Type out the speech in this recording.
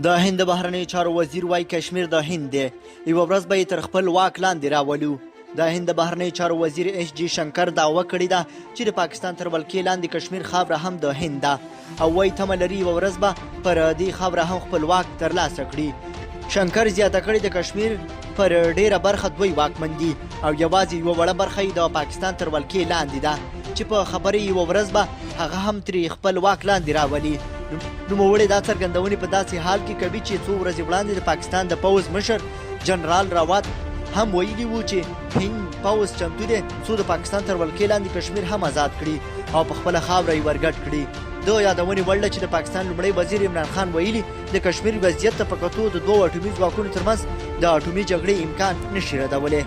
د هند بهرنیو چارو وزیر وایي کشمیر د هند دی، یوه ورځ به یې تر خپل واک لاندې راولو. د هند بهرنیو چارو وزیر ایس جي شنکر دعوه کړې ده چې د پاکستان تر ولکې لاندې کشمیر خاوره هم د هند ده او وایي تمه لري یوه ورځ به پر دې خاوره هم خپلواک ترلاسه کړي. شنکر زیاته کړې د کشمیر پر ډیره برخه دوی واکمن دي او یوازې یوه وړه برخه یې د پاکستان تر ولکې لاندې ده چې په خبرې یوه ورځ به هغه هم ترې خپل واک لاندې راولي. نوموړي دا څرګندونې په داسې حال کې کوي چې څو ورځې وړاندې د پاکستان د پوځ مشر جنرال راوت هم ویلي وو چې هند پوځ چمتو دی څو د پاکستان تر ولکې لاندې کشمیر هم آزاد کړي او په خپله خاوره یې ورګډ کړي. د یادونې وړ ده چې د پاکستان لومړی وزیر عمران خان ویلي د کشمیر وضعیت ته په کتو د دوو اټومي ځواکونو ترمنځ د اټومي جګړې امکان نشي ردولی.